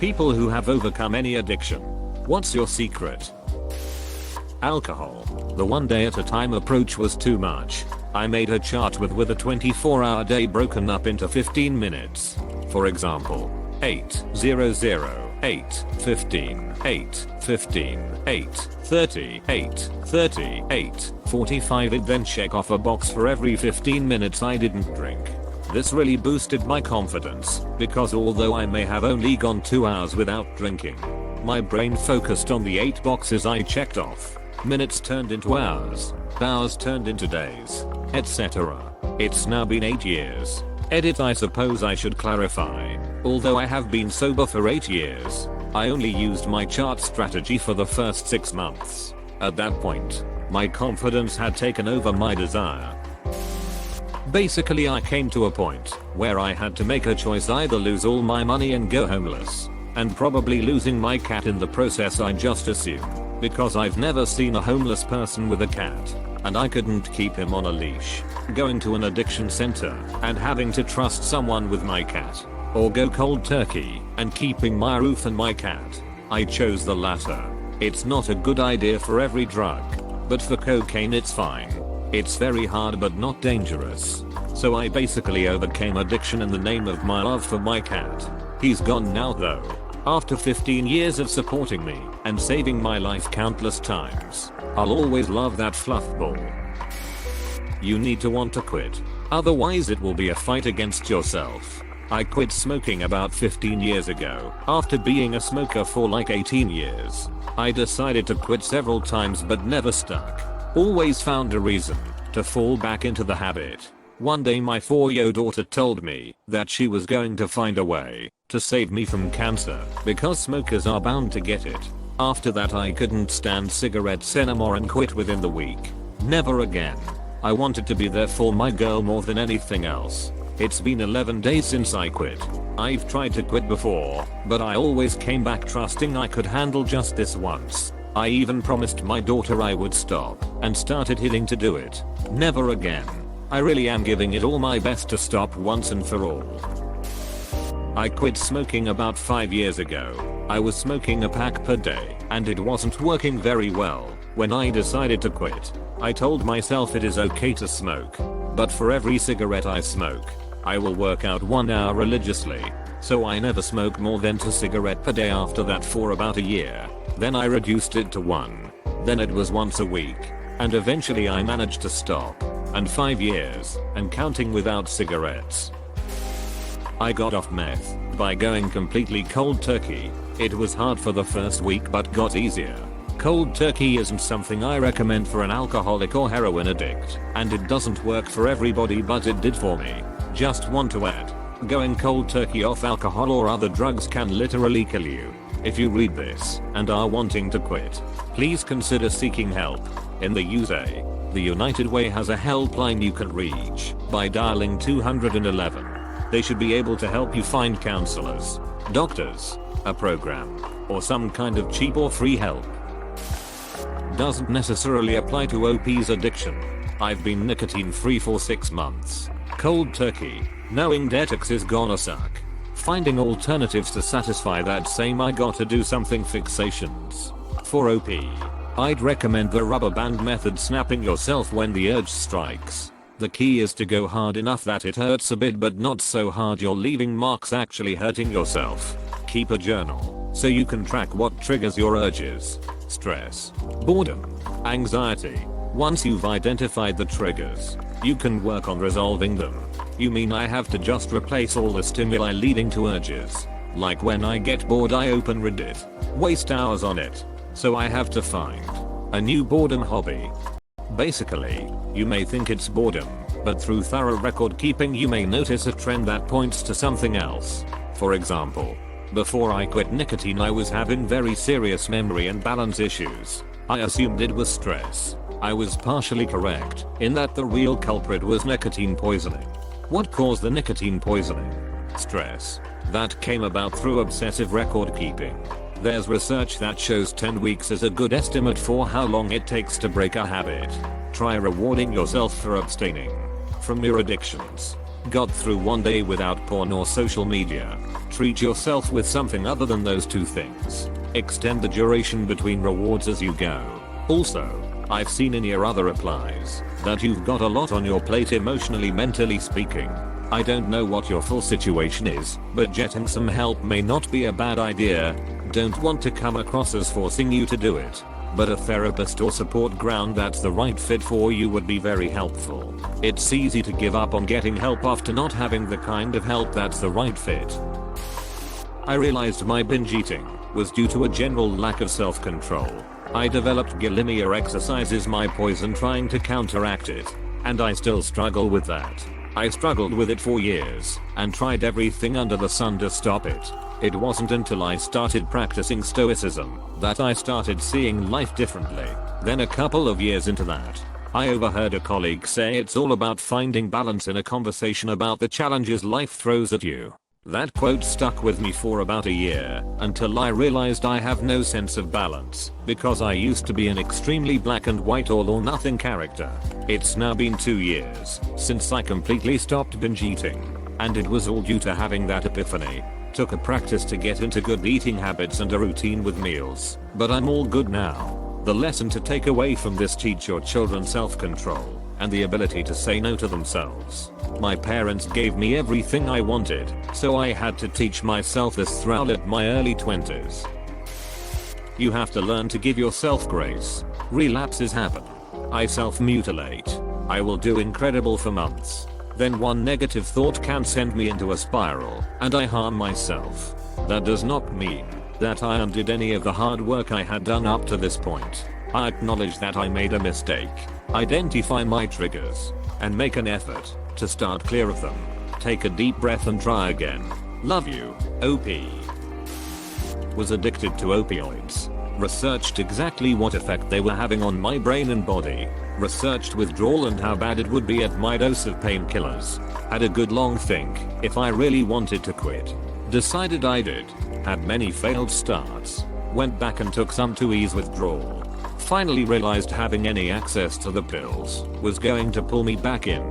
People who have overcome any addiction. What's your secret? Alcohol. The one day at a time approach was too much. I made a chart with a 24-hour day broken up into 15 minutes. For example, 8, 0, 0, 8, 15, 8, 15, 8, 30, 8, 30, 8, 45. It then check off a box for every 15 minutes I didn't drink. This really boosted my confidence, because although I may have only gone 2 hours without drinking, my brain focused on the 8 boxes I checked off. Minutes turned into hours turned into days, etc. It's now been 8 years. Edit. I suppose I should clarify, although I have been sober for 8 years, I only used my chart strategy for the first 6 months. At that point, my confidence had taken over my desire. Basically, I came to a point where I had to make a choice: either lose all my money and go homeless, and probably losing my cat in the process, I just assume, because I've never seen a homeless person with a cat, and I couldn't keep him on a leash, going to an addiction center and having to trust someone with my cat, or go cold turkey and keeping my roof and my cat. I chose the latter. It's not a good idea for every drug, but for cocaine it's fine. It's very hard but not dangerous. So I basically overcame addiction in the name of my love for my cat. He's gone now though. After 15 years of supporting me and saving my life countless times, I'll always love that fluff ball. You need to want to quit. Otherwise it will be a fight against yourself. I quit smoking about 15 years ago after being a smoker for like 18 years. I decided to quit several times but never stuck. Always found a reason to fall back into the habit. One day my 4-year-old daughter told me that she was going to find a way to save me from cancer because smokers are bound to get it. After that I couldn't stand cigarettes anymore and quit within the week. Never again. I wanted to be there for my girl more than anything else. It's been 11 days since I quit. I've tried to quit before, but I always came back trusting I could handle just this once. I even promised my daughter I would stop and started hitting to do it. Never again. I really am giving it all my best to stop once and for all. I quit smoking about 5 years ago. I was smoking a pack per day and it wasn't working very well. When I decided to quit, I told myself it is okay to smoke, but for every cigarette I smoke, I will work out 1 hour religiously. So I never smoke more than 2 cigarettes per day after that for about a year. Then I reduced it to 1. Then it was once a week. And eventually I managed to stop. And 5 years, and counting without cigarettes. I got off meth by going completely cold turkey. It was hard for the first week but got easier. Cold turkey isn't something I recommend for an alcoholic or heroin addict, and it doesn't work for everybody, but it did for me. Just want to add, going cold turkey off alcohol or other drugs can literally kill you. If you read this and are wanting to quit, please consider seeking help. In the USA, the United Way has a helpline you can reach by dialing 211. They should be able to help you find counselors, doctors, a program, or some kind of cheap or free help. Doesn't necessarily apply to OP's addiction. I've been nicotine free for 6 months. Cold turkey, knowing detox is gonna suck. Finding alternatives to satisfy that same I gotta do something fixations. For OP, I'd recommend the rubber band method, snapping yourself when the urge strikes. The key is to go hard enough that it hurts a bit but not so hard you're leaving marks actually hurting yourself. Keep a journal so you can track what triggers your urges. Stress, boredom, anxiety. Once you've identified the triggers, you can work on resolving them. You mean I have to just replace all the stimuli leading to urges? Like when I get bored I open Reddit, waste hours on it. So I have to find a new boredom hobby. Basically, you may think it's boredom, but through thorough record keeping you may notice a trend that points to something else. For example, before I quit nicotine I was having very serious memory and balance issues. I assumed it was stress. I was partially correct in that the real culprit was nicotine poisoning. What caused the nicotine poisoning? Stress. That came about through obsessive record keeping. There's research that shows 10 weeks is a good estimate for how long it takes to break a habit. Try rewarding yourself for abstaining from your addictions. Got through one day without porn or social media. Treat yourself with something other than those two things. Extend the duration between rewards as you go. Also, I've seen in your other replies that you've got a lot on your plate emotionally, mentally speaking. I don't know what your full situation is, but getting some help may not be a bad idea. Don't want to come across as forcing you to do it, but a therapist or support ground that's the right fit for you would be very helpful. It's easy to give up on getting help after not having the kind of help that's the right fit. I realized my binge eating was due to a general lack of self-control. I developed bulimia, exercises my poison trying to counteract it, and I still struggle with that. I struggled with it for years and tried everything under the sun to stop it. It wasn't until I started practicing stoicism that I started seeing life differently. Then a couple of years into that, I overheard a colleague say it's all about finding balance in a conversation about the challenges life throws at you. That quote stuck with me for about a year until I realized I have no sense of balance because I used to be an extremely black and white all or nothing character. It's now been 2 years since I completely stopped binge eating, and it was all due to having that epiphany. Took a practice to get into good eating habits and a routine with meals, but I'm all good now. The lesson to take away from this: teach your children self-control and the ability to say no to themselves. My parents gave me everything I wanted, so I had to teach myself this throughout my early 20s. You have to learn to give yourself grace. Relapses happen. I self-mutilate. I will do incredible for months. Then one negative thought can send me into a spiral, and I harm myself. That does not mean that I undid any of the hard work I had done up to this point. I acknowledge that I made a mistake, identify my triggers, and make an effort to start clear of them. Take a deep breath and try again. Love you, OP. Was addicted to opioids. Researched exactly what effect they were having on my brain and body. Researched withdrawal and how bad it would be at my dose of painkillers. Had a good long think if I really wanted to quit. Decided I did. Had many failed starts. Went back and took some to ease withdrawal. Finally realized having any access to the pills was going to pull me back in.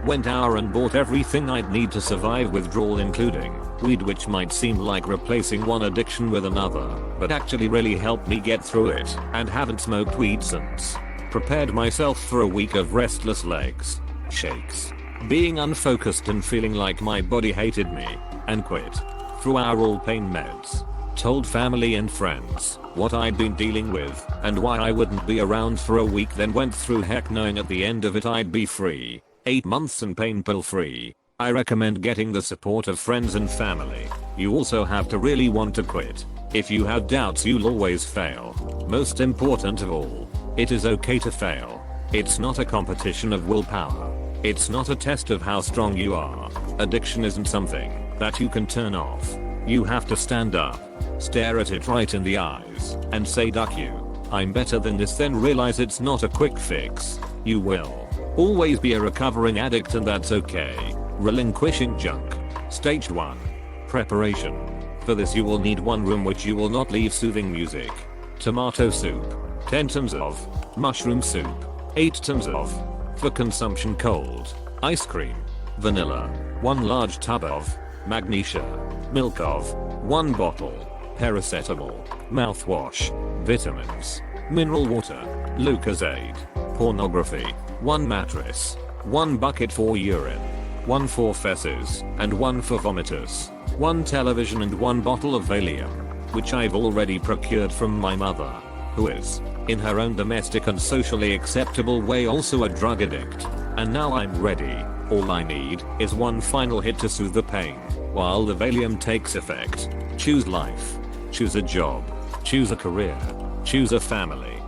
Went out and bought everything I'd need to survive withdrawal, including weed, which might seem like replacing one addiction with another, but actually really helped me get through it, and haven't smoked weed since. Prepared myself for a week of restless legs, shakes, being unfocused and feeling like my body hated me, and quit. Through our all pain meds. Told family and friends what I'd been dealing with and why I wouldn't be around for a week, then went through heck knowing at the end of it I'd be free. 8 months and pain pill free. I recommend getting the support of friends and family. You also have to really want to quit. If you have doubts, you'll always fail. Most important of all, it is okay to fail. It's not a competition of willpower. It's not a test of how strong you are. Addiction isn't something that you can turn off. You have to stand up, stare at it right in the eyes, and say duck you. I'm better than this, then realize it's not a quick fix. You will always be a recovering addict, and that's okay. Relinquishing junk. Stage 1. Preparation. For this you will need 1 room which you will not leave soothing music. Tomato soup. 10 tons of. Mushroom soup. 8 tons of. For consumption cold. Ice cream. Vanilla. 1 large tub of. Magnesia. Milk of. 1 bottle. Paracetamol. Mouthwash. Vitamins. Mineral water. Lucozade. Pornography. 1 mattress. 1 bucket for urine. 1 for feces, and 1 for vomitus. 1 television and 1 bottle of Valium, which I've already procured from my mother, who is, in her own domestic and socially acceptable way, also a drug addict. And now I'm ready. All I need is 1 final hit to soothe the pain, while the Valium takes effect. Choose life. Choose a job. Choose a career. Choose a family.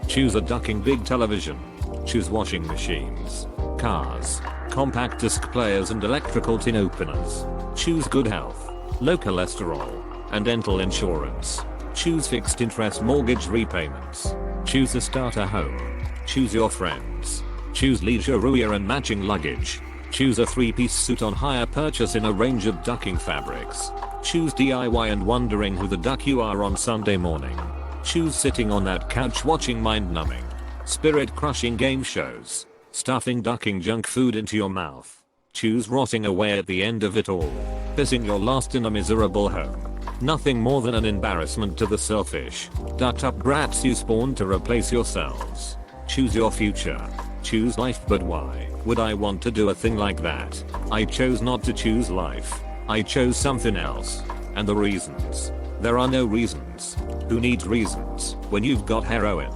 Choose a ducking big television. Choose washing machines, cars, compact disc players and electrical tin openers. Choose good health, low cholesterol, and dental insurance. Choose fixed interest mortgage repayments. Choose a starter home. Choose your friends. Choose leisure wear and matching luggage. Choose a 3-piece suit on hire purchase in a range of ducking fabrics. Choose DIY and wondering who the duck you are on Sunday morning. Choose sitting on that couch watching mind-numbing, spirit-crushing game shows, stuffing ducking junk food into your mouth. Choose rotting away at the end of it all. Pissing your last in a miserable home. Nothing more than an embarrassment to the selfish, ducked up brats you spawned to replace yourselves. Choose your future. Choose life, but why would I want to do a thing like that? I chose not to choose life. I chose something else. And the reasons? There are no reasons. Who needs reasons when you've got heroin?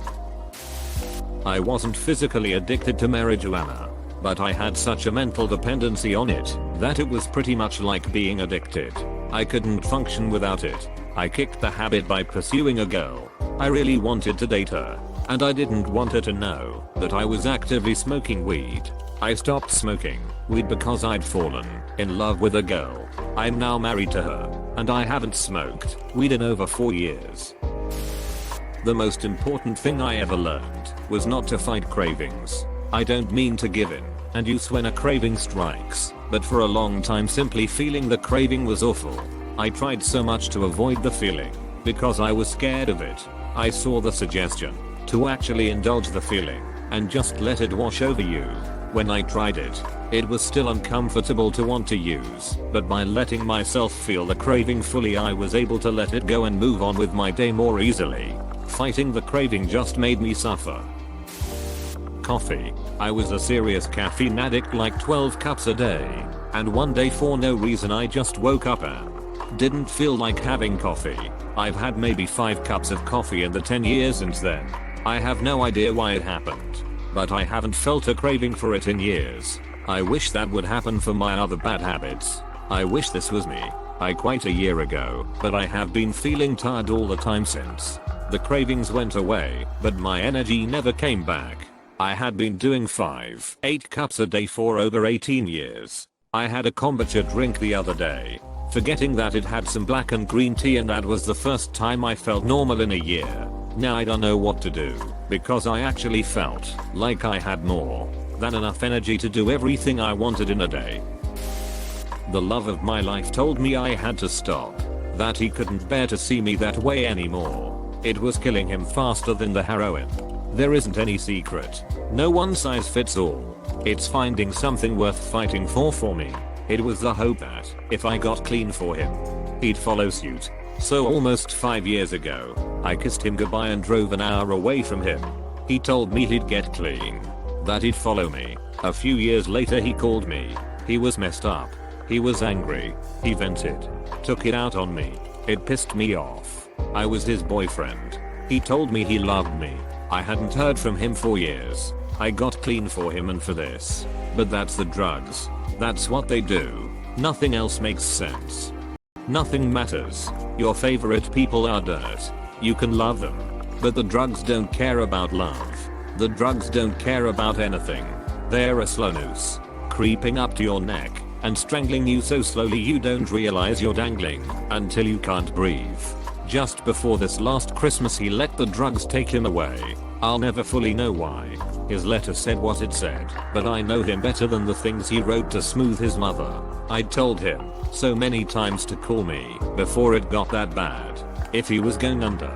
I wasn't physically addicted to marie-llama, but I had such a mental dependency on it that it was pretty much like being addicted. I couldn't function without it. I kicked the habit by pursuing a girl. I really wanted to date her, and I didn't want her to know that I was actively smoking weed. I stopped smoking weed because I'd fallen in love with a girl. I'm now married to her, and I haven't smoked weed in over 4 years. The most important thing I ever learned was not to fight cravings. I don't mean to give in and use when a craving strikes, but for a long time simply feeling the craving was awful. I tried so much to avoid the feeling because I was scared of it. I saw the suggestion to actually indulge the feeling and just let it wash over you. When I tried it, it was still uncomfortable to want to use, but by letting myself feel the craving fully, I was able to let it go and move on with my day more easily. Fighting the craving just made me suffer. Coffee. I was a serious caffeine addict, like 12 cups a day, and one day for no reason I just woke up and didn't feel like having coffee. I've had maybe 5 cups of coffee in the 10 years since then. I have no idea why it happened, but I haven't felt a craving for it in years. I wish that would happen for my other bad habits. I wish this was me. I quit a year ago, but I have been feeling tired all the time since. The cravings went away, but my energy never came back. I had been doing 5-8 cups a day for over 18 years. I had a kombucha drink the other day, forgetting that it had some black and green tea, and that was the first time I felt normal in a year. Now I don't know what to do, because I actually felt like I had more than enough energy to do everything I wanted in a day. The love of my life told me I had to stop, that he couldn't bear to see me that way anymore. It was killing him faster than the heroin. There isn't any secret. No one size fits all. It's finding something worth fighting for me. It was the hope that if I got clean for him, he'd follow suit. So almost 5 years ago, I kissed him goodbye and drove an hour away from him. He told me he'd get clean, that he'd follow me. A few years later he called me. He was messed up. He was angry. He vented. Took it out on me. It pissed me off. I was his boyfriend. He told me he loved me. I hadn't heard from him for years. I got clean for him and for this. But that's the drugs. That's what they do. Nothing else makes sense. Nothing matters. Your favorite people are dirt. You can love them, but the drugs don't care about love. The drugs don't care about anything. They're a slow noose, creeping up to your neck and strangling you so slowly you don't realize you're dangling until you can't breathe. Just before this last Christmas he let the drugs take him away. I'll never fully know why. His letter said what it said, but I know him better than the things he wrote to smooth his mother. I'd told him so many times to call me before it got that bad. If he was going under,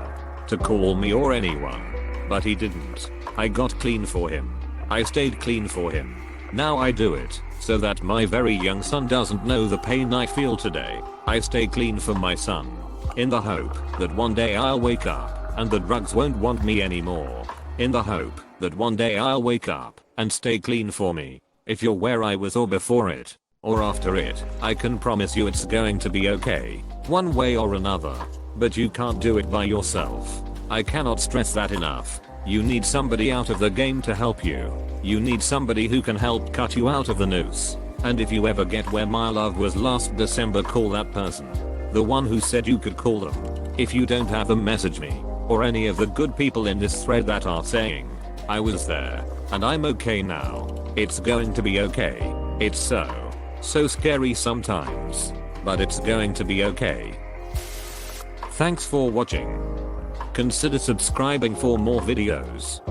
to call me or anyone. But he didn't. I got clean for him. I stayed clean for him. Now I do it so that my very young son doesn't know the pain I feel today. I stay clean for my son, in the hope that one day I'll wake up and the drugs won't want me anymore. In the hope that one day I'll wake up and stay clean for me. If you're where I was or before it, or after it, I can promise you it's going to be okay, one way or another. But you can't do it by yourself. I cannot stress that enough. You need somebody out of the game to help you. You need somebody who can help cut you out of the noose. And if you ever get where my love was last December, call that person. The one who said you could call them. If you don't have them, message me, or any of the good people in this thread that are saying, I was there, and I'm okay now. It's going to be okay. It's so scary sometimes, but it's going to be okay. Thanks for watching. Consider subscribing for more videos.